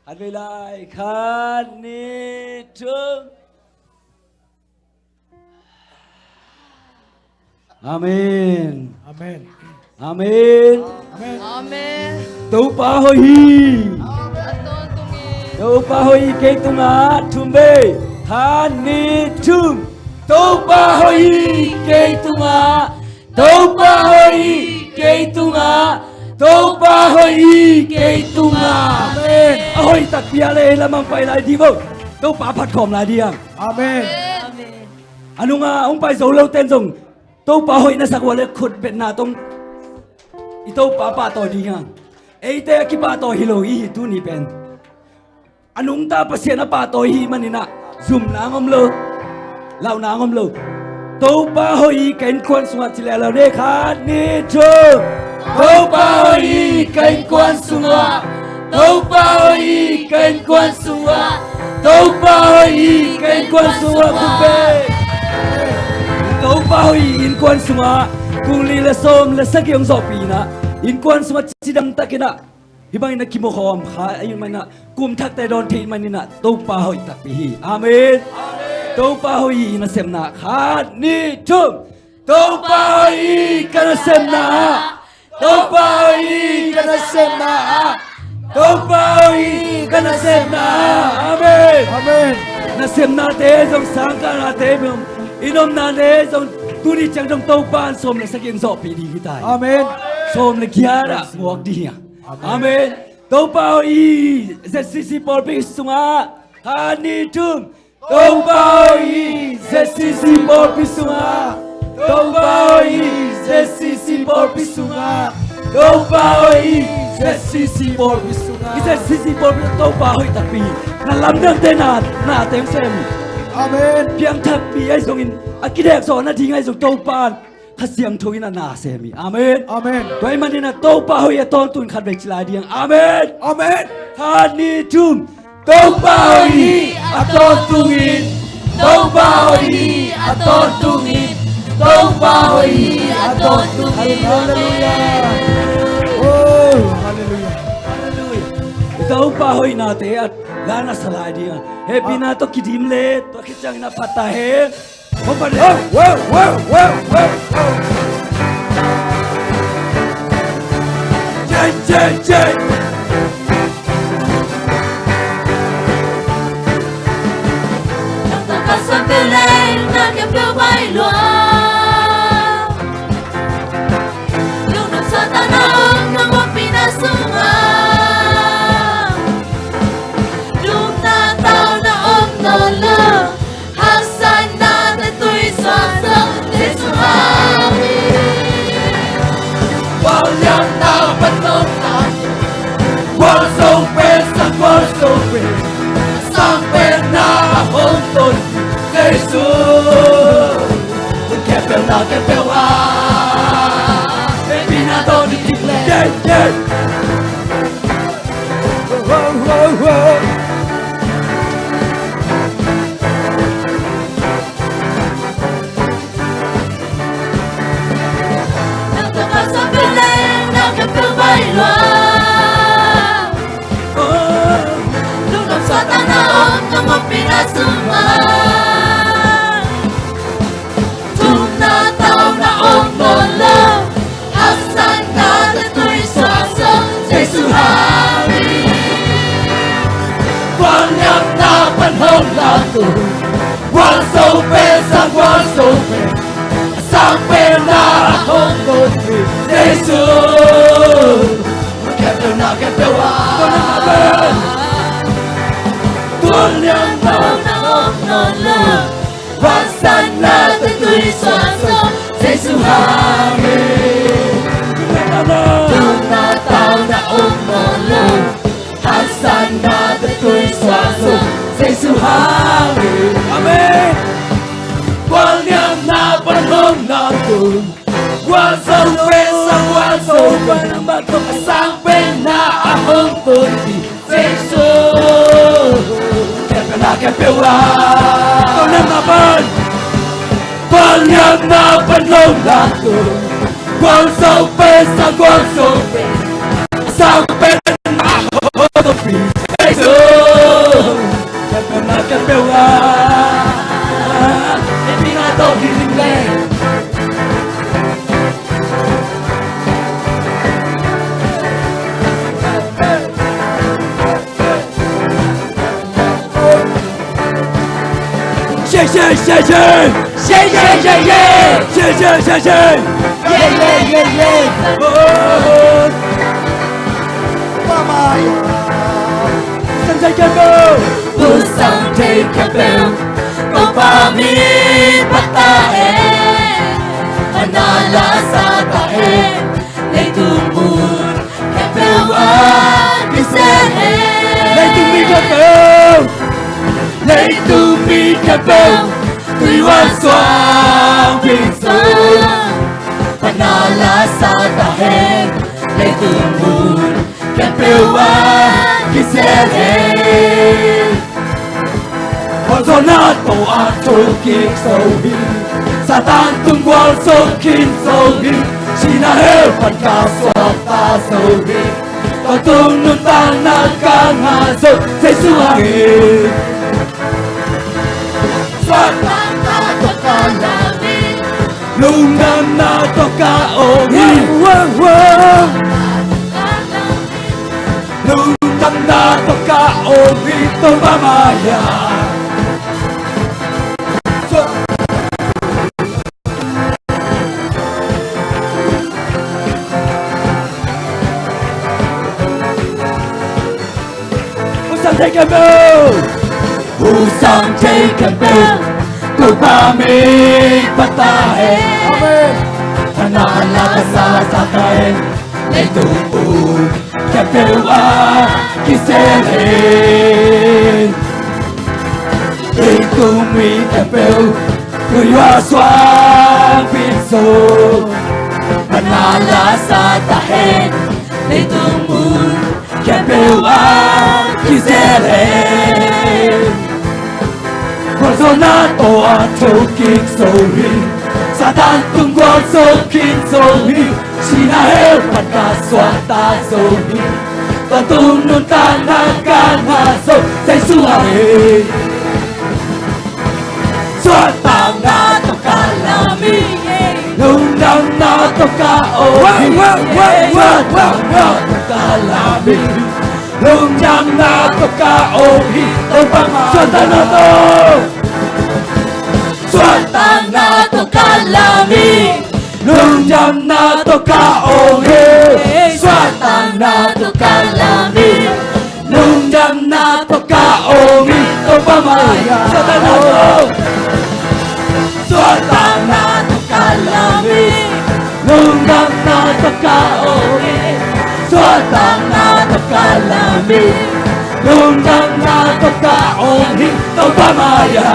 หันไปเลยคันนี้ถึงอาเมน Amen. อาเมน Amen. Amen. ตูปาโฮฮี Aton tungin. ตูปาโฮฮีเกตุงาทุมเบคันนี้ถึงตูปาโฮฮีเกตุงาตูปาโฮฮีเกตุงาตูปาโฮฮีเกตุงาอาเมนโอ้ยตักเปียเลยละมังไปหลายดีบ่ตูปาพัดขอมหลายดียัง Amen. Amen. Ano nga, ang paisaw law tensong, to pahoy na sa wala kutbet na tong, ito papato di nga. Eh, ite kipato hilo, ihito ni pen. Anong tapas yan na pato, himan nina, zoom na ngom lo, law na ngom lo. To pahoy, kain kwan sungat sila law ne kat ni cho. To pahoy, kain kwan sungat. To pahoy, kain kwan sungat. To pahoy, kain kwan sungat kumbe. To pahoy, in kwan sungat. Kung lila som la sagyong zopina. In kwan sungat sidam takina. Hibang ina kimokom ha ayun man na kumtak tay don tin man ina. To pahoy takpihi. Amen. To pahoy ina semna khat ni chum. To pahoy kana semna. To pahoy kana semna. To pahoy kana semna. Amen. Amen. Na semna te jong sangka na te bum inom na te jong tuni chang jong to pan som na sakin zo pi di kitai. Amen. Som na kiara muak dia. Amen. To pahoy ZCC por pi sunga. Hani chum. To pahoy ZCC por pi sunga. To pahoy ZCC por pi sunga. To pahoy ZCC por pi sunga. ZCC por pi to pahoy tapi. Na lam dang te na tem sem. Amen. เพียงทับปีไอ้ทรงอินอากิเดกสอนนาทีไงทรงโตปานข้าเสียงทวินานาเซมีอาเมน Amen. ตัวไอ้มันนี่นะโตปาเฮียตอนตุนขัดเบกชลายเดียงอาเมน Amen. ทานีจุมโตปาฮีอาตอนตุงินโตปาฮีอาตอนตุงินโตปาฮีอาตอนตุงิน Hallelujah. Oh, hallelujah. โตปาฮีนาเตะลานาสลายเดียงเฮปีนาตกิดิมเลตัวคิดจังนาพัตตาเฮผมไปเลย Wow, wow, wow, wow. Jay. Nang kasambilay na kapilay luang. Lunod sa tanong ng mga pinasungang. Nung nataw na omnolo, hasan natin to'y swasang Jesuhami. Walang napatok na Walls open, sang walls open Sang pena akong ton Jesus Kepel na kepel Pinato ni Tigle Yeah Wow, wow, wow. Nang kasambilay na kapilay luang. Lunod sa tanong ng mga pinasungan. Tung nataw na omnolo, hasan natin to'y swasang Jesuhami. Wanyang na panahon lang to Walls open, sang walls open Sang pena akong ton Jesus Kepel na kepel Amen Tulyang na ng omnolo, hasan natin to'y swasang Jesuhami. Tung nataw na omnolo, hasan natin to'y swasang Jesuhami. Amen Wanyang na panahon lang to Walls open, sang walls open Sang pena akong ton Jesus Kepel na kepel Ito na naman Wanyang na panahon lang to Walls open, sang walls open Sang pena akong ton Jesus 谢谢谢谢谢谢谢谢，谢谢谢谢，耶耶耶耶，哦，爸爸呀，神在干部，不想take a bill，都把命不打Manala sa tae, lay tumul, kapewan kisehe. lấy tung mi cà phê, Lay tumi kapew, tuy wan soang pinsun. Manala sa tae, lay tumul, kapewan kisehe. con gió nát tổ ác trôi kiệt sâu hi, Satan tung qual sâu kín sâu hi, chỉ là hết phần cả xoa ta sâu hi, ta tung nun ta na ca ngã sâu, Giêsu hàng xoát Tata tokalami, lung nam na toka o hi, lung nam na toka o hi, to mamaya. Take a bow, Usang take a bill, Kupamig patahe, Amen. Manala sa tae, lay tumul, Kapewa kisehen, Ikumi kapeu, Kuywa swang pinso, Manala sa tae, lay tumul, Kapewa kisehen, Kozonato at choking sohi, Satan tungkol sokin sohi, Sinahel pagkaswata sohi, Patunod tanakan haso, Giêsu amin. Swatang na tokalami, nung nang natoka ohi, Swatang na tokalami, nung nang natoka ohi, Swatang na to, Swatang na tokalami, nung nang natoka ohi, Swatang na tokalami, nung nang natoka ohi, Pamaya, Swatang na to, Swatang na tokalami, nung nang natoka ohi, Swatang na tokalami, nung nang natoka ohi, Pamaya.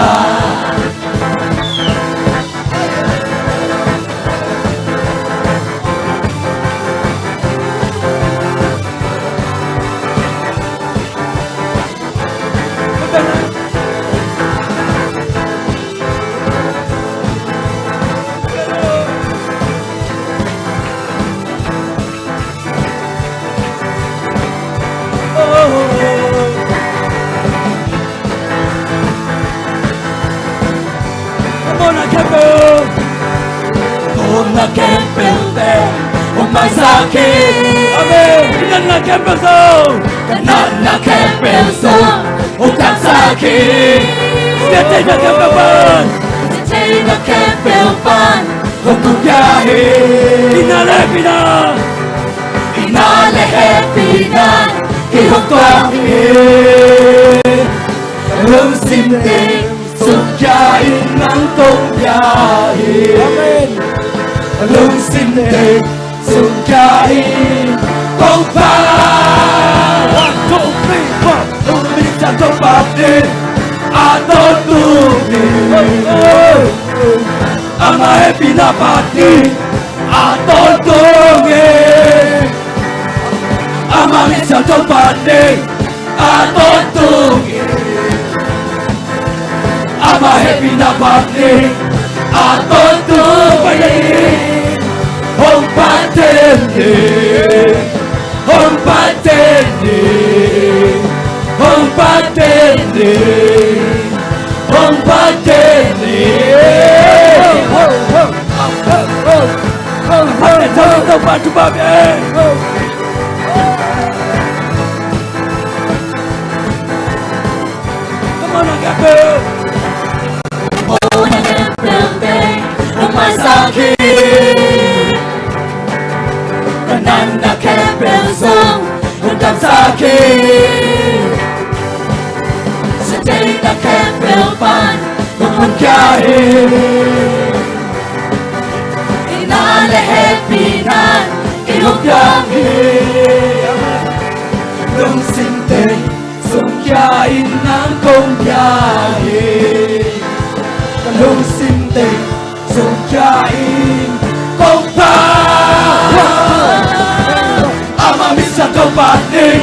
May sakit, amen. Kanan na kempeso, kanan na kempeso, utang sakit. Siyete na kempepan, siyete na kempepan, untuk biyahe. Inalepina, inalehepinan, ihukwahin. Lung simting, sugyain ng tong biyahe. Amen. Lung simting, sugyain tong biyahe. 1, 2, 3, 4. Lumit sa tong bakit aton tungin. Ang ay pinapati aton tungin. Ang ay sa tong bakit aton tungin. Ang ay pinapati aton tungin. Hong patente, hong patente, hong patente, hong patente. Hãy cho chúng tôi bạn chúng ta về. Come on, I got you. 감사하게 Sejak kepelpan Memungkahi Inalehepinan Kinukyangi Nung sinting Sungkyain ng kong biyahe Nung sinting Sungkyain kong pa Amamis sa kapating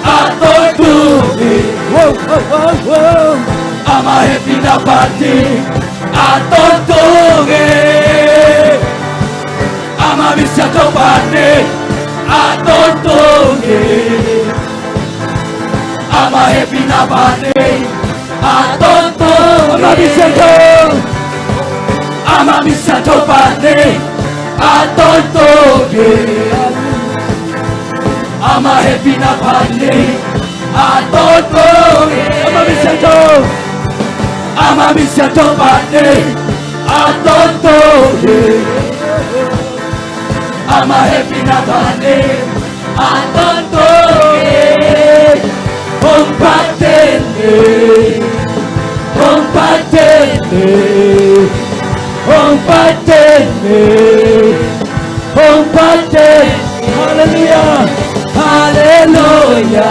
Ato'y tubig Amahe pinapating Ato'y tubig Amamis sa kapating Ato'y tubig Amahe pinapating Ato'y tubig Amamis sa kapating Ato'y tubig Amahe pinapating Ato'y tubig Amamis sa kapating Ato'y tubig Amahe pinapating Ato'y tubig Kung patente Kung patente Kung patente Kung patente Hallelujah Hallelujah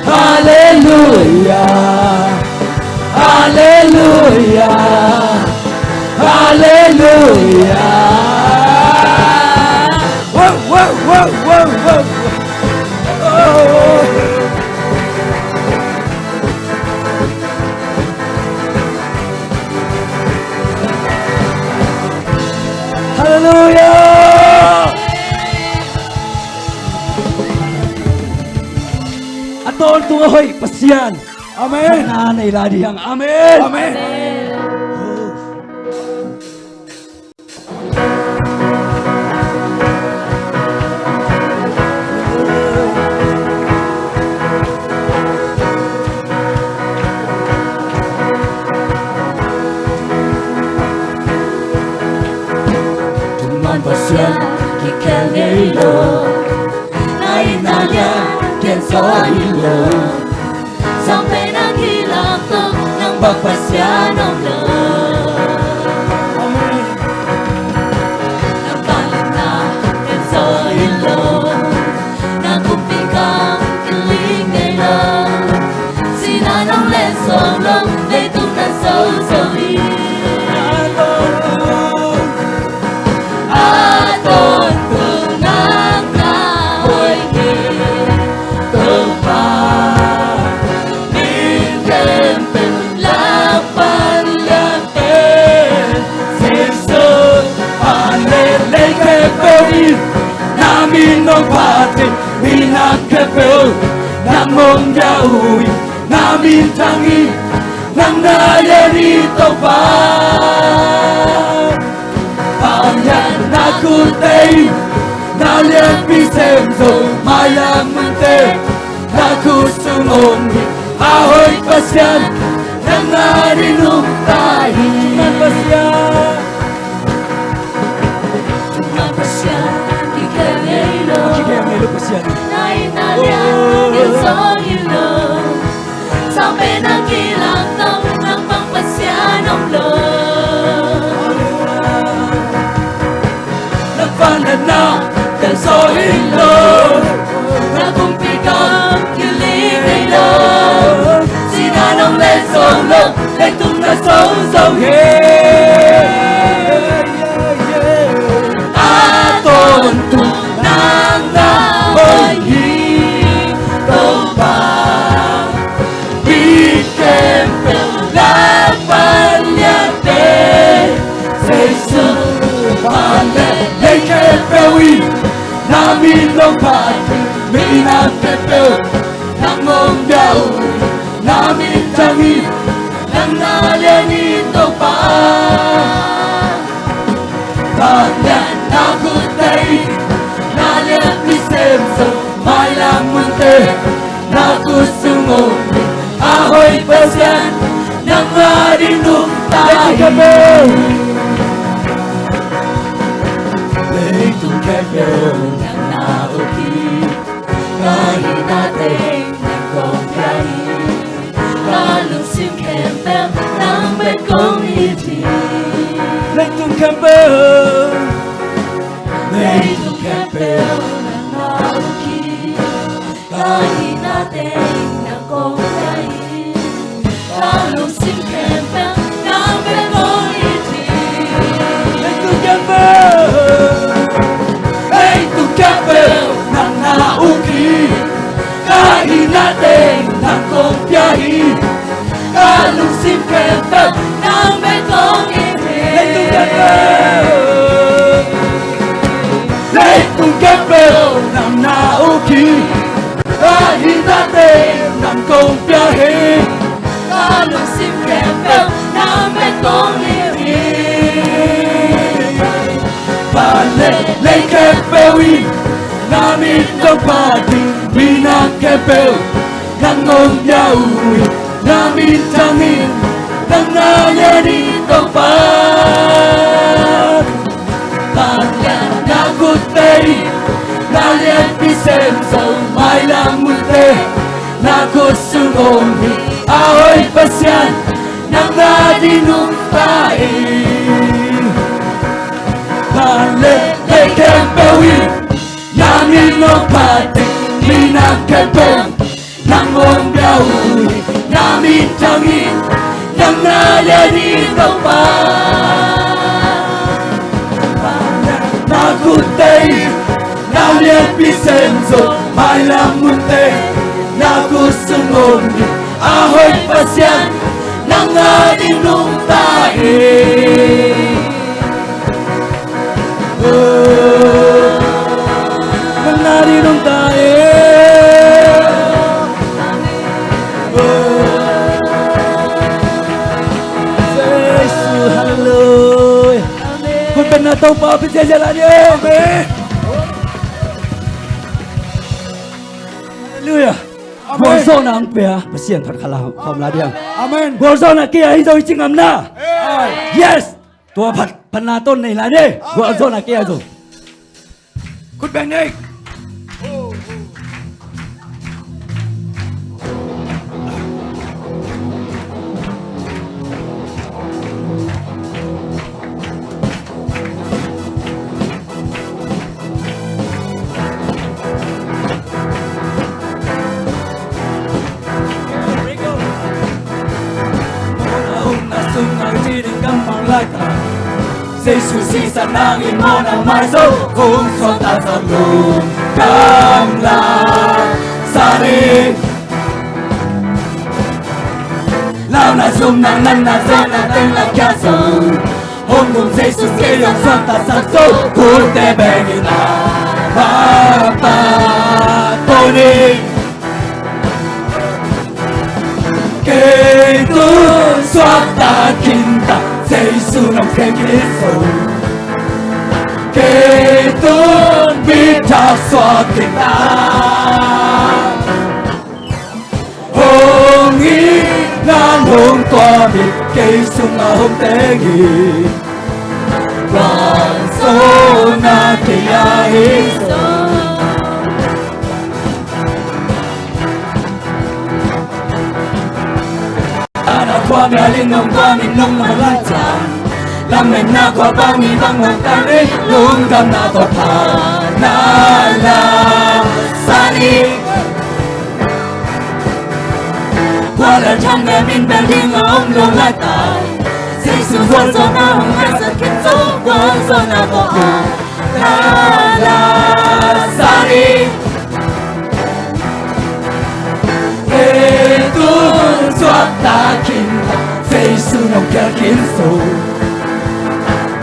Hallelujah Hallelujah Hallelujah Whoa, whoa, whoa, whoa, whoa. Oh. Hallelujah! Aton tungahoy pasyan. Amen. Nanay ladihang. Amen. Amen. Pasyan kikalelo Nainalya kenso hilo Sampai naghilang to ng pagpasyan ng love Nagbalit na kenso hilo Nagupikang kiling ngayon Sila ng lesong lang Ay tunang so-so-in Namin ng pati, pinagkapil ng mong yahui Namin tangi, nang narito pa Pangyan na kutay, naliang pisemso Mayang munte, na kusumong Ahoy pasyan, nang narinong tahi Pasyan Nainalya kenso hilo Sampai naghilang to ng pagpasyan ng love Nagpanad na kenso hilo Nagumpikang kiling ngayon Sina ng lesong love Ay tunang so-so-in Aton tunang nahoy hito pa Bikempel lapalyate Jesus Panay kepewi Namin ng pati Minagkepel Nang mong yawi Namin tangi Nang nalyanito pa Pagyan na kutay Nalyang pisemso Mayang munte Na kusungong Ahoy pasyan Nang marinong tayo Leitung kepel Nang naoki Lấy tu kempel na nauki kahina ting na kong yayi Kalong sim kempel na bekong iti Lấy tu kempel Lấy tu kempel na nauki kahina ting na kong yayi Kalong sim kempel na bekong iti Lấy tu kempel Lấy tu kempel na nauki kahina ting na kong yayi Kalong sim kempel na bekong iti Vale, lấy kempel namin ng pating pinakempel ng ngongyawi namin tangin ng nayanitong pag Nagutay nalian pisenso may lamunte Nakusungong ahoy pasyan ng nadinungtain Vale, lấy kempel namin ng pating pinakempel ng ngongyawi namin tangin ng nayanitong Nagutay nalian pisenso may lamunte Nakusungong ahoy pasyan ng nadinungtain Nang nadinungtain Jesus, hallelujah. Kung penatong paapit sa jalan niya. Amen. Hallelujah. Amen. Gorso na ang pia. Pasiyan par kala kom la diang. Amen. Gorso na kia hizo ichingam na. Yes. Tua panaton ni la ni. Gorso na kia hizo. Kut bang ni. Jesus si sa nangin mo na may so kung sonta sa lukang sari Lao na sum nang nan na sa na tên là kia so Hôn cùng Jesus kê yung sonta sa so Kung te bengin na Papa Tony Kê tu soát ta kinta Jesus nông khen Kitô Kê tôn biết ta xóa tình ta Hồng ý nan hồng tòa biệt Kê sung mà hồng tế nghị Đoàn số na kỳ a hí Ana qua mẹ linh nông qua mình nông mà lại chẳng Làm mình na qua bao mi băng ngọc ta đi Luôn cầm na có thả Na la sa đi Qua là trong mẹ mình bên đi ngóng luôn lại tài Dây sự quân do na hồng hai giật kết dấu Quân do na có thả Na la sa đi Kê tuôn xoát ta kinta Jesus nông kêu Kitô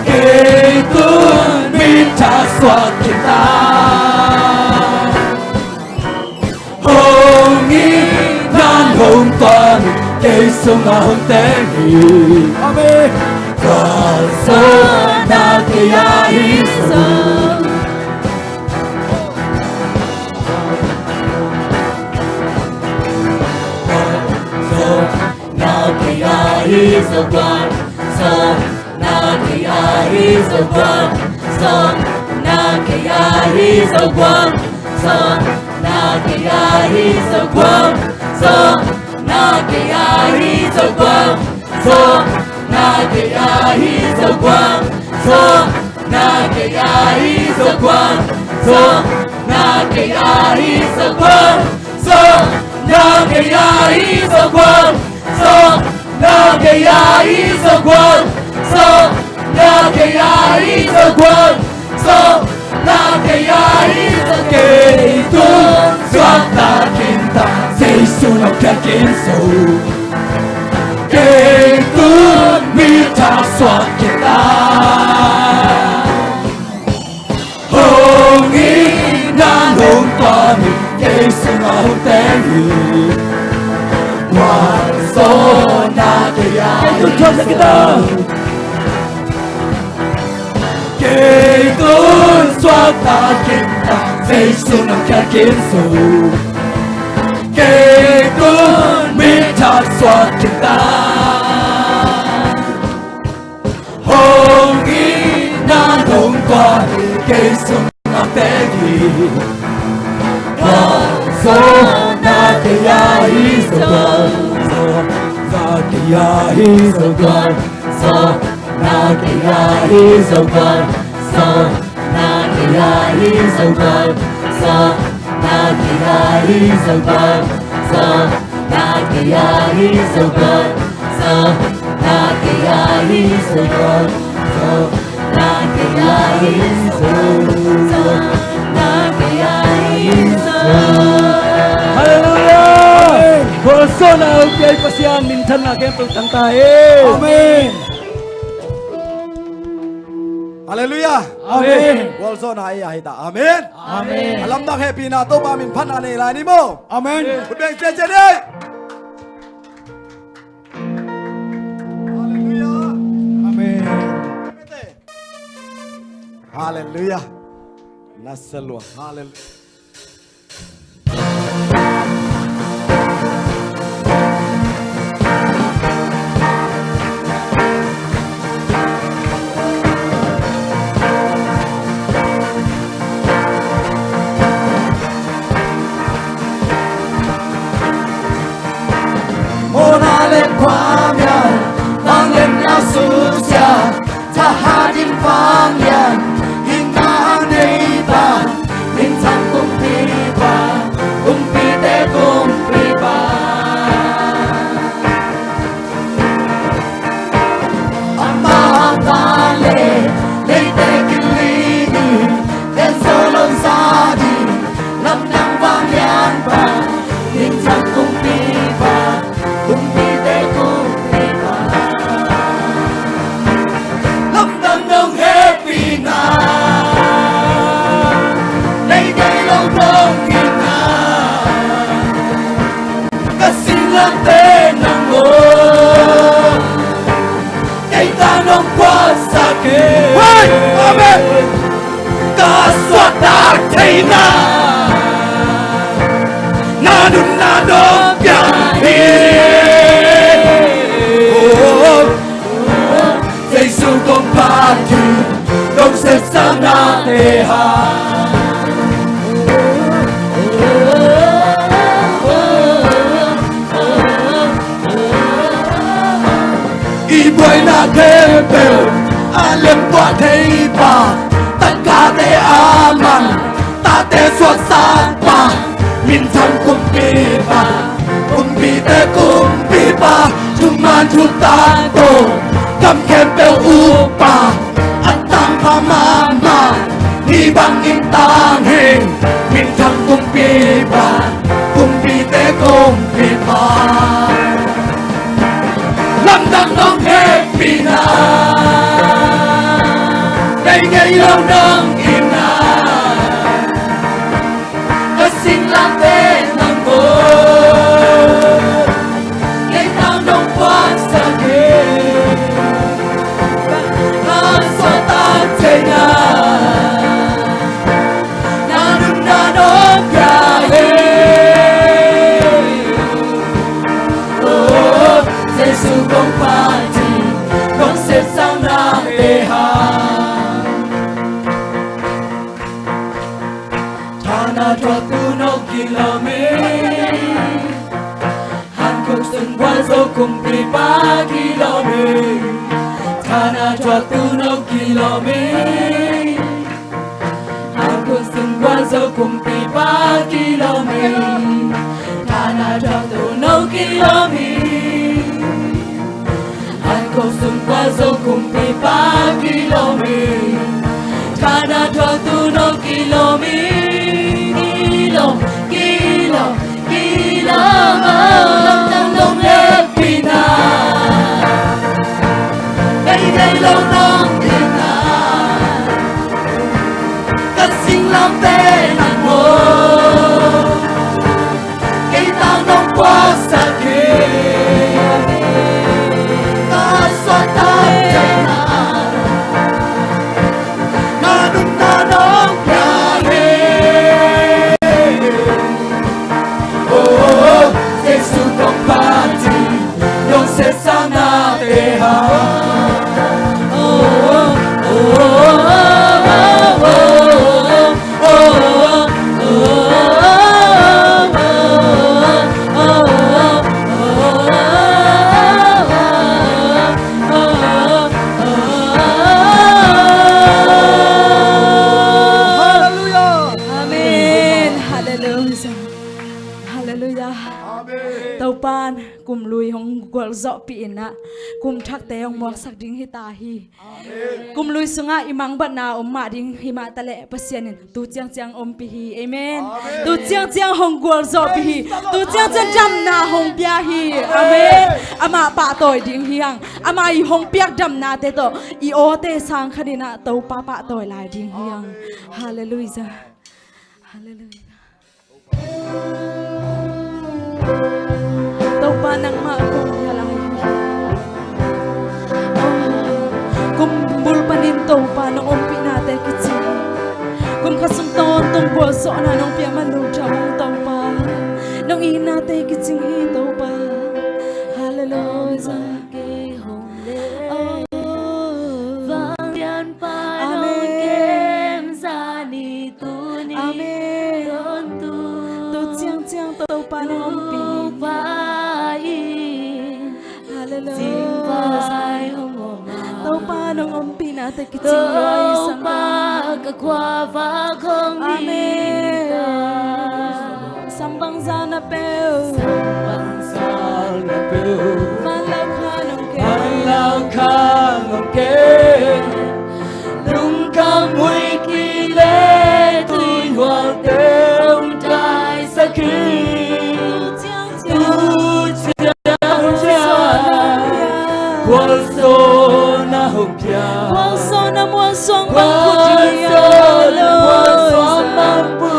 Kê tuôn biết ta xoát kinta Hồng ý nan hồng toàn Kê sung mà hồng tế nghị Amen. Còn số na kê a hí sơ He's the one, so Nakia, he's the one, so Nakia, he's the one, so Nakia, he's the one, so Nakia, he's the one, so Nakia, he's the one, So 나게야 이소관 So 나게야 이소관 So 나게야 이소관 So 나게야 이소관 So 나게야 이소관 So 나게야 이소관 Kaiton suata kinta Say sunok kakinso Kaiton mita suat kita Hongi nan hong tuami Kay sunok tengi Wanso nakaya Kaiton suata kita Kaiton suata kinta Say sunok kakinso Kaiton mita suat kita Hongi nan hong tuami Kay sunok tengi Wanso nakaya isogan So nakaya isogan So nakaya isogan So nakaya isogan So nakaya isogan So nakaya isogan So nakaya isogan So nakaya isogan So nakaya isogan Hallelujah! Koso na okay pa siya minsan na kaya pagtantahin. Amen. Hallelujah. Amen. Walso na iya hita. Amen. Amen. Alam na happy na to pamin panane lani mo. Amen. Kudeng jeje. Hallelujah. Amen. Hallelujah. Nasalwa. Hallelujah. 과면 방금 야수자 자하진 방면 인나한 네이바 민상 꿈비바 꿈비대 꿈비바 아마 달래 내대 길리니 댄 솔로 사디 남양 방향바 민상 꿈비바 꿈비대 꿈비바 lâm happy na nay day lâu đông kỳ na ca xin làm tên nàng ngô cây ta nông qua xa kê amen ca soát ta thấy na na đun na đô bia Giêsu con party đông xếp sang na te ha y buổi na thế bèo a lem qua thấy ba tất cả te aman ta te suốt sang ba min thăng kumpi ba cuman chutan to Kam kempel upa at tang pamama ni bang intang heng min thang kumpi te kumpi ba lam dang dong happy na ngày ngày lâu nâng im na ta xin làm tên nâng vô ngày tao nông quan sa kê Giêsu con party con xếp sang na te ha Thana cho tu no kilome Hàn Quốc sừng qua dấu cùng đi 3 kilome Kana cho tu no kilomi Aku sungguh so kumpi pa kilomi Kana cho tu no kilomi Aku sungguh so kumpi pa kilomi Kana cho tu no kilomi Kilo Lâm đông lên pina Đây lâu nông thiên na Cất sinh làm tê nặng mô Cây ta nông qua xa kê Ta xoa ta chạy na Na đúng na nông nhà hê Oh, Jesus compati Non se sana te ha cùng lùi hong gwal zo pi na cùng thak te hong mok sak ding hi ta hi cùng lùi sunga imang ba na ma ding hi ma tale pasianin tu chiang chiang pi hi amen tu chiang chiang hong gwal zo pi hi tu chiang chiang jam na hong pia hi amen ama pa toy ding hi hang ama i hong piak dam na te to i o te sang khadina to pa toy lai ding hi hang hallelujah hallelujah tàu pa nang ma kong halay kumbul panin tàu pa nang ompi nate kitsi kum khasung ton tong bol so na nong pia man lu chang tàu pa nong i nate kitsi hi tàu pa hallelujah ke hong le vang yan pa nong kem sa ni tu ni amen tu chiang chiang tàu pa nong ompi tàu pa nong ompi na te kitching loi sang pa ka kwa va không amen sambang zana peu van lao kha nong ke Lung ca mùi kỳ lê Tùy hoàng têu trai sa khi Quang sô na hồng kia quang so na muan song bang Quang sô na muan song bang bu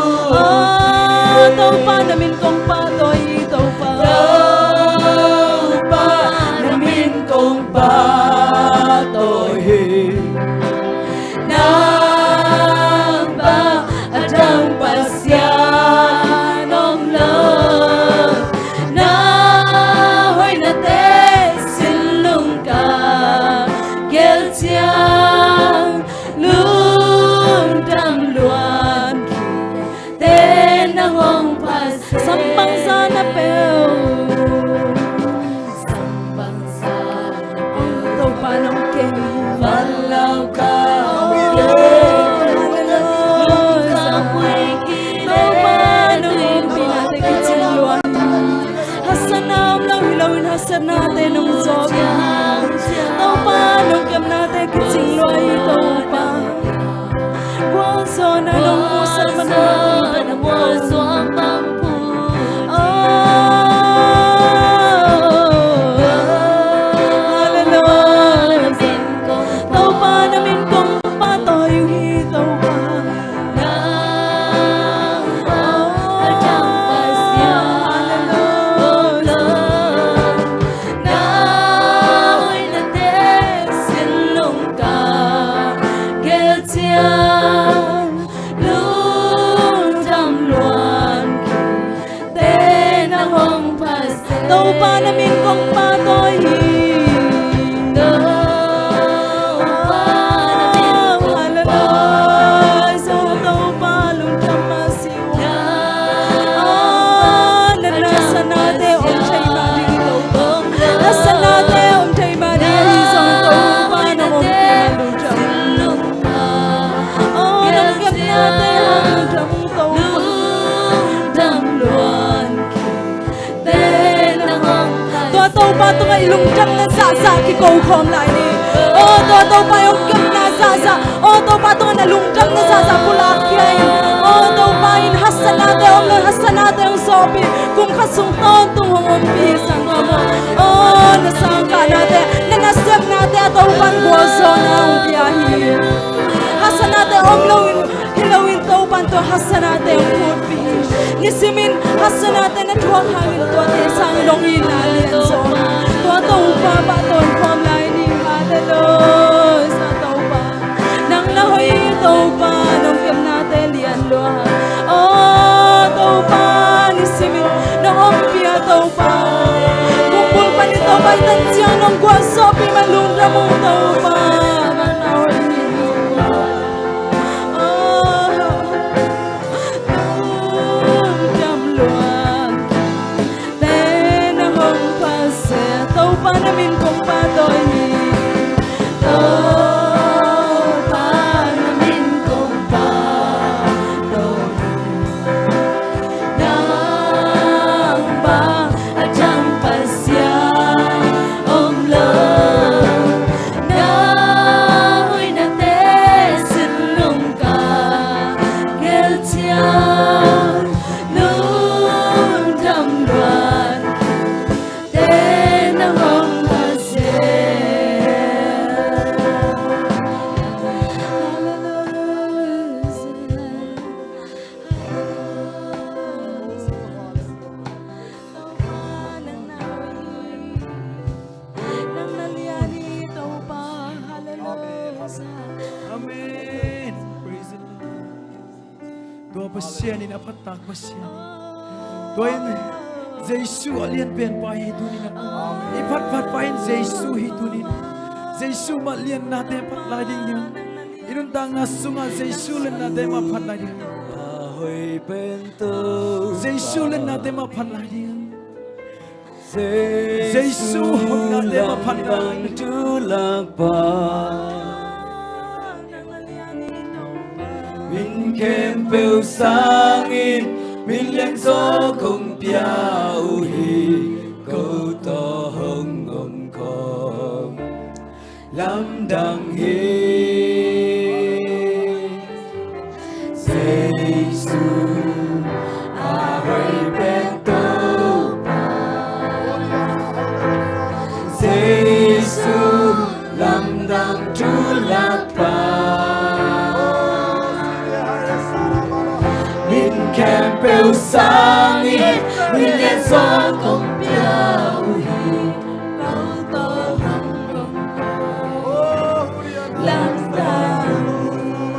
tàu pa na min kong pa toy tàu pa Tàu pa na min công pa tôi Nang ba adang pasya nong lo Na hoy na te sin lung ka Gel chiang lung dam luan Te na hong pasya sambang zana peu Sambang sa tàu pa nong ke Van lao ca sana te nong zo tàu pa nong kem na te kitching loi tàu pa quang so na nong mu sa man na mo suam bang pu hallelujah tàu pa na min kong pa toy hi tàu pa tàu pa na min kong pa toy hi hallelujah so tàu pa lung cham ma siwa na sana te om chai ma di tàu pa na sana te om chai ma di so tàu pa na pa tung ay lungtang na sa ki ko khom lai ni to pa yung kem na sa to pa tung na lungtang na sa pula kay to pa in hasanate om lo hasanate ang sopi kum khasung ton tung om pi sang mo na sang ka nate na nasem nate to pan go so na um biyahi hasanate om lo hilawin to pan to hasanate ang putpi nisimin hasanate na tuwag hangin to te sang long inalian so to pa ba ton khom lai ni hadalo sa to pa nang lahoy to pa nong kem nate lian lo to pa nisimin nong ompia to pa kumpul pa ni to pa itan siya nong kwaso pi malung ramong to pa nang lahoy ni namin kung patoy ni pa namin kung patoy nang bang at siyang pasya om lo nahoy na tesin nung ka keltiyan nung damluan Amen. Praise the Lord. Tua pasien ina patak pasien. Tua ini Jesu alien pen pai hitu ni na. Ipat pat pai Jesu hitu ni. Jesu malien nate pat lading ni. Inun tang nasunga Jesu len nate ma pat lading. Ahoy bento Jesu len nate ma pat lading. Jesu hom nate ma pat lading. tulak pa Min kem bêu sangin Min liang gió không piao hi Câu to hông ngom khom Lam đằng hi Giê-xu ahoy bento Giê-xu lam đằng tulak pa Kem bêu sangin Min liang gió không piao hi Câu to hông ngom khom Lam đằng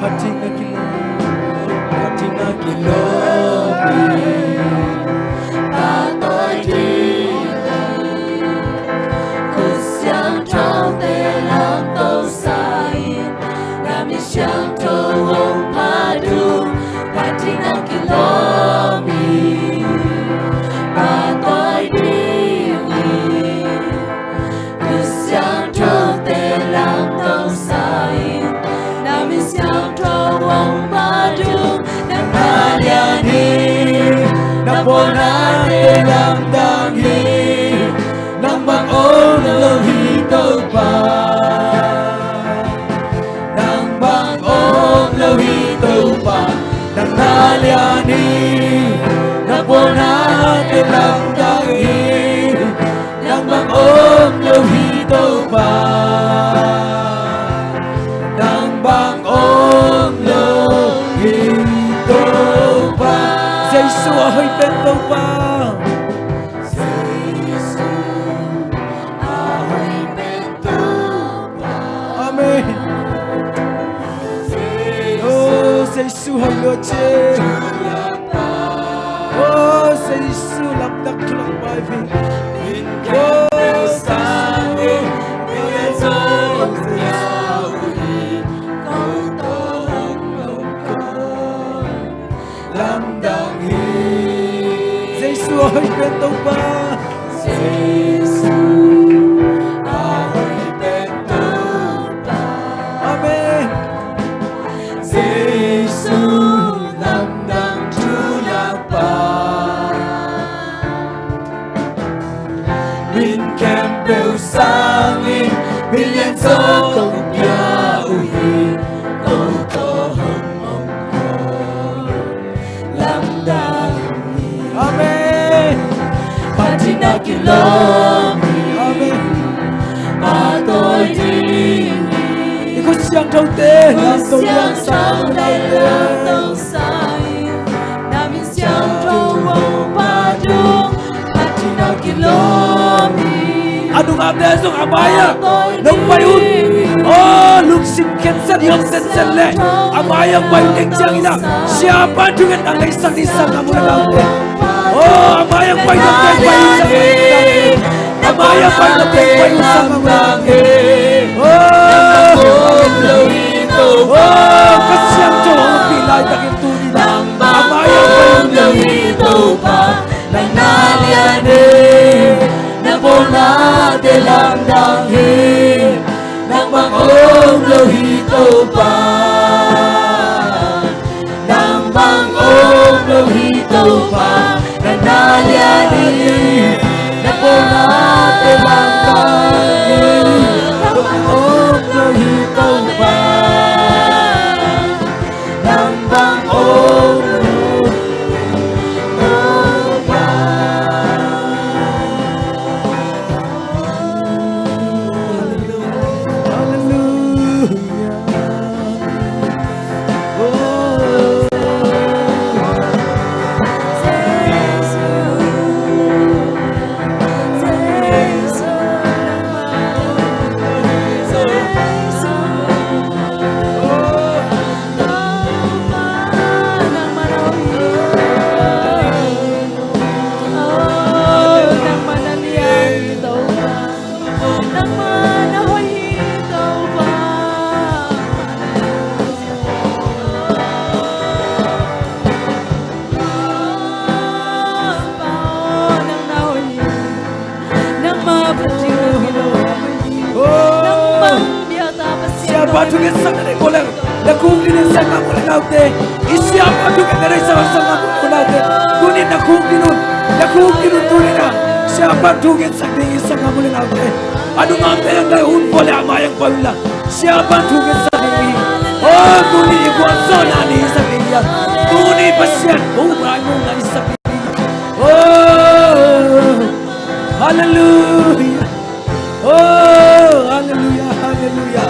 Hating na kilo. Hating na kilobi ta tôi đi cuộc sống trong tê làm tâu sai làm đi chẳng thâu ông pa du pa ti na kilomi ta tôi đi cuộc sống trong tê làm tâu sai làm đi chẳng thâu ông pa du na dia ni Na bona te lam dang hi Nang bang ôm lâu hi tâu pa Nang bang ôm lâu hi tâu pa Nang na lia ni Na bona te lam dang hi Nang bang ôm lâu hi tâu pa Nang bang ôm lâu hi tâu pa Giê-xu ahoy bento pa. Amen. Oh, Giê-xu hayo che. Oh, Giê-xu lap dak tulak pai vi. Oh, sangin Min liang gió không piao hi Câu to hông ngom khom Lam đằng hi Giê-xu ahoy bento pa. Giê-xu ahoy bento pa Amen. Giê-xu lam đằng tulak pa Min kempel sangin Min yang so kong pia uhi Kau tohong mongko Lam dami Amen. Patina kilomi Amen. Ba tôi đi Ikut siang thâu tê làm tàu Siang yang sang trong đây làm tàu sai Nami siang trong vòng ba đường Patina kilomi Adung abde sung abaya nong payun oh luk sim ken san yok sen sen le abaya payun eng chang ina siapa dengan ang isang isang kamu nagaute oh abaya payun eng payun sa payun abaya payun eng payun sa kamu oh kasiang jauh pilai takin tuni abaya payun Lâu pa Lại na liane Nang bola de lang dang hi Nang bang ôm lâu hi tô pa Nang bang ôm lâu hi tô pa Nang na liane Nang bola de lang dang hi Nang bang ôm lâu hi tô pa Nang bang ôm Siapa juga sang dari koleng, laku ini sang kamu lenaute. Siapa juga dari sang kamu lenaute. Tunin laku kinun tunina. Siapa juga sang dari sang kamu lenaute. Aduh ngampe yang dari boleh ama yang paula. Siapa juga sang dari. Oh tunin igual zona ni sang dia. Tunin pasien, oh banyu ngai sang dia. Oh, hallelujah. Oh, hallelujah, hallelujah.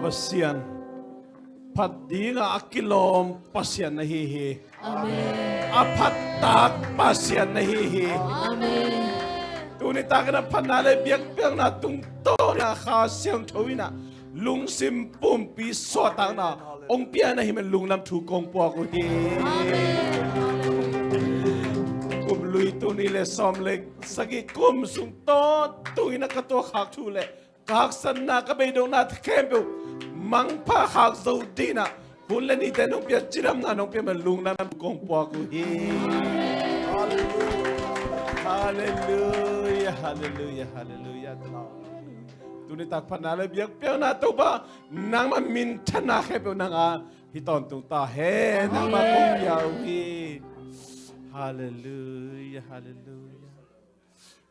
pasien pat dinga akilom pasien na hihi Amen. apat tak pasien na hihi Amen. tuni takna panale biak biak na tung to na kha siang thoina lung sim pum pi so tang na ong pia na himen lung lam thu kong po ko hi kum lui tuni le som le sagi kum sung to tuina ka to khak thu le kak san na ka be dong na kembu mang pa khak zo dina hun le ni te nong pia chiram na nong pia ma lung lam kong po ko hi Hallelujah, hallelujah, hallelujah. Tuni tak panala biak piang na to ba nang ma min thana khe pe nang a hiton tung ta he nang ma kong yawi. Hallelujah, hallelujah.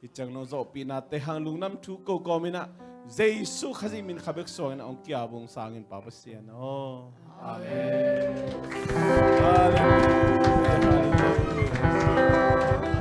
Ichang no zo pina te hang lung nam thu ko ko mina Jesu khazi min khabek so na ong kya bong sangin pa pa sian. Oh, amen. Hallelujah, hallelujah.